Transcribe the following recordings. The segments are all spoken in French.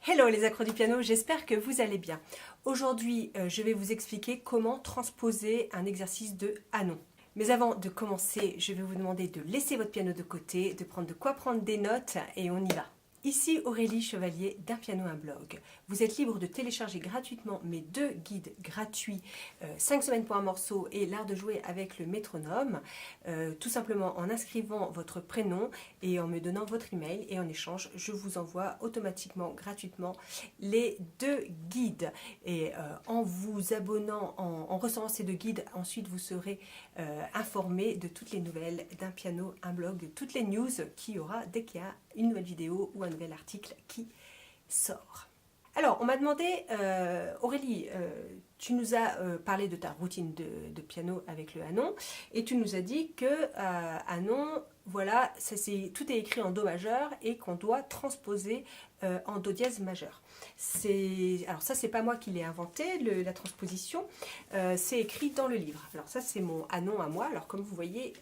Hello les accros du piano, j'espère que vous allez bien. Aujourd'hui, je vais vous expliquer comment transposer un exercice de Hanon. Mais avant de commencer, je vais vous demander de laisser votre piano de côté, de prendre de quoi prendre des notes et on y va. Ici Aurélie Chevalier d'Un Piano Un Blog. Vous êtes libre de télécharger gratuitement mes 2 guides gratuits 5 semaines pour un morceau et l'art de jouer avec le métronome, tout simplement en inscrivant votre prénom et en me donnant votre email, et en échange je vous envoie automatiquement gratuitement les 2 guides, et en vous abonnant, en recevant ces 2 guides, ensuite vous serez informé de toutes les nouvelles d'Un Piano Un Blog, de toutes les news qu'il y aura dès qu'il y a une nouvelle vidéo ou un nouvel article qui sort. Alors, on m'a demandé, Aurélie, tu nous as parlé de ta routine de piano avec le Hanon, et tu nous as dit que Hanon, voilà, tout est écrit en Do majeur et qu'on doit transposer en Do dièse majeur. Alors ça, c'est pas moi qui l'ai inventé, la transposition, c'est écrit dans le livre. Alors ça, c'est mon Hanon à moi. Alors comme vous voyez,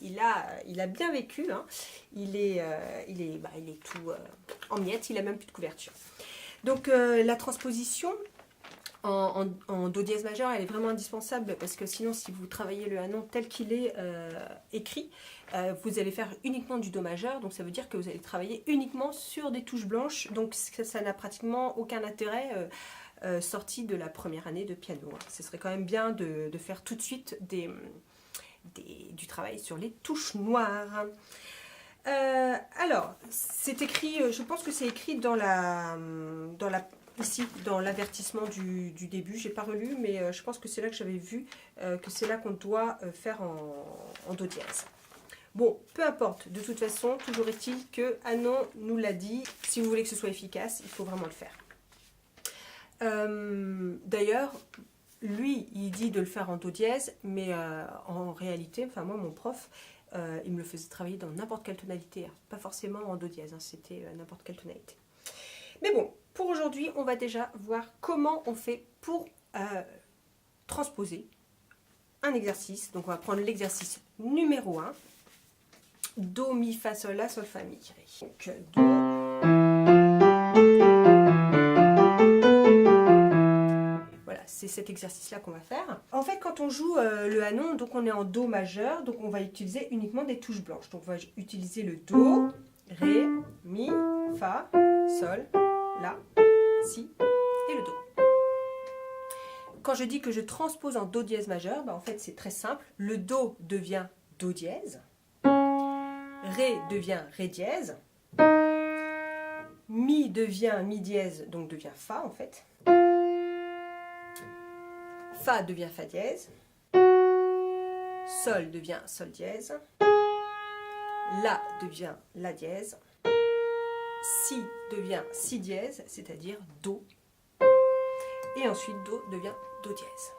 il a bien vécu, hein. Il est tout en miettes, il a même plus de couverture. Donc la transposition en Do dièse majeur, elle est vraiment indispensable, parce que sinon, si vous travaillez le Hanon tel qu'il est écrit, vous allez faire uniquement du Do majeur, donc ça veut dire que vous allez travailler uniquement sur des touches blanches, donc ça n'a pratiquement aucun intérêt sorti de la première année de piano. Ce serait quand même bien de faire tout de suite du travail sur les touches noires. Alors, c'est écrit, je pense que c'est écrit ici, dans l'avertissement du début. J'ai pas relu, mais je pense que c'est là que j'avais vu que c'est là qu'on doit faire en Do dièse. Bon, peu importe, de toute façon, toujours est-il que Hanon nous l'a dit, si vous voulez que ce soit efficace, il faut vraiment le faire. D'ailleurs, lui, il dit de le faire en Do dièse, mais en réalité, enfin moi, mon prof, il me le faisait travailler dans n'importe quelle tonalité, hein. Pas forcément en Do dièse, hein, c'était n'importe quelle tonalité. Mais bon, pour aujourd'hui, on va déjà voir comment on fait pour transposer un exercice. Donc on va prendre l'exercice numéro 1, Do, Mi, Fa, Sol, La, Sol, Fa, Mi. Donc Do. Voilà, c'est cet exercice-là qu'on va faire. En fait, quand on joue le Hanon, donc on est en Do majeur, donc on va utiliser uniquement des touches blanches. Donc on va utiliser le Do, Ré, Mi, Fa, Sol, La, Si et le Do. Quand je dis que je transpose en Do dièse majeur, en fait c'est très simple. Le Do devient Do dièse, Ré devient Ré dièse, Mi devient Mi dièse, donc devient Fa en fait. Fa devient Fa dièse, Sol devient Sol dièse, La devient La dièse, Si devient Si dièse, c'est-à-dire Do, et ensuite Do devient Do dièse.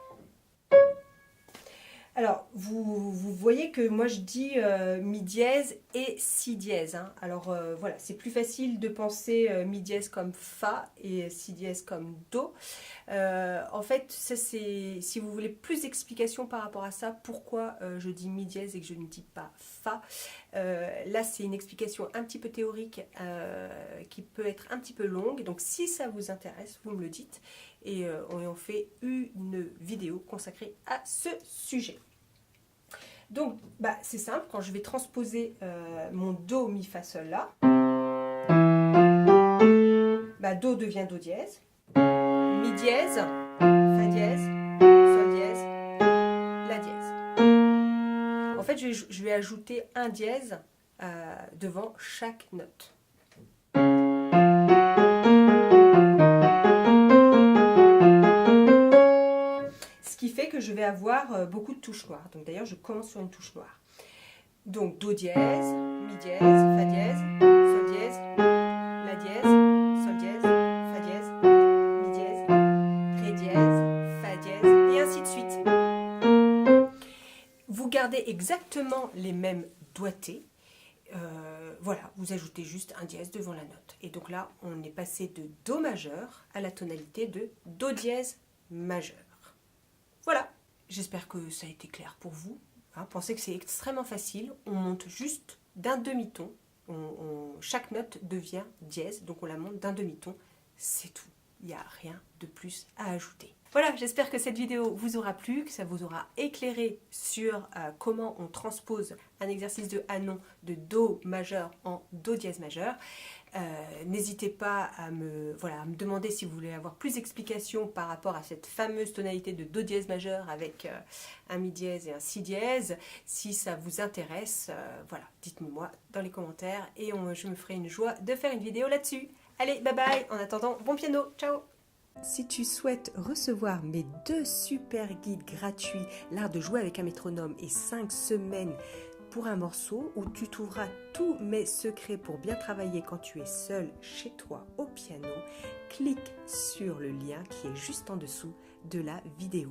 Alors, vous voyez que moi je dis Mi dièse et Si dièse, hein. Alors voilà, c'est plus facile de penser Mi dièse comme Fa et Si dièse comme Do. En fait, ça c'est, si vous voulez plus d'explications par rapport à ça, pourquoi je dis Mi dièse et que je ne dis pas Fa, là c'est une explication un petit peu théorique qui peut être un petit peu longue. Donc si ça vous intéresse, vous me le dites, et on fait une vidéo consacrée à ce sujet. Donc, c'est simple, quand je vais transposer mon Do, Mi, Fa, Sol, La, Do devient Do dièse, Mi dièse, Fa dièse, Sol dièse, La dièse. En fait, je vais ajouter un dièse devant chaque note. Que je vais avoir beaucoup de touches noires. Donc d'ailleurs, je commence sur une touche noire. Donc Do dièse, Mi dièse, Fa dièse, Sol dièse, La dièse, Sol dièse, Fa dièse, Mi dièse, Ré dièse, Fa dièse, et ainsi de suite. Vous gardez exactement les mêmes doigtés. Voilà, vous ajoutez juste un dièse devant la note. Et donc là, on est passé de Do majeur à la tonalité de Do dièse majeur. Voilà, j'espère que ça a été clair pour vous. Pensez que c'est extrêmement facile, on monte juste d'un demi-ton, chaque note devient dièse, donc on la monte d'un demi-ton, c'est tout. Il n'y a rien de plus à ajouter. Voilà, j'espère que cette vidéo vous aura plu, que ça vous aura éclairé sur comment on transpose un exercice de A-non de Do majeur en Do dièse majeur. N'hésitez pas à me demander si vous voulez avoir plus d'explications par rapport à cette fameuse tonalité de Do dièse majeur avec un Mi dièse et un Si dièse. Si ça vous intéresse, dites-moi dans les commentaires et je me ferai une joie de faire une vidéo là-dessus. Allez, bye bye, en attendant, bon piano, ciao! Si tu souhaites recevoir mes 2 super guides gratuits, l'art de jouer avec un métronome et 5 semaines pour un morceau, où tu trouveras tous mes secrets pour bien travailler quand tu es seul chez toi au piano, clique sur le lien qui est juste en dessous de la vidéo.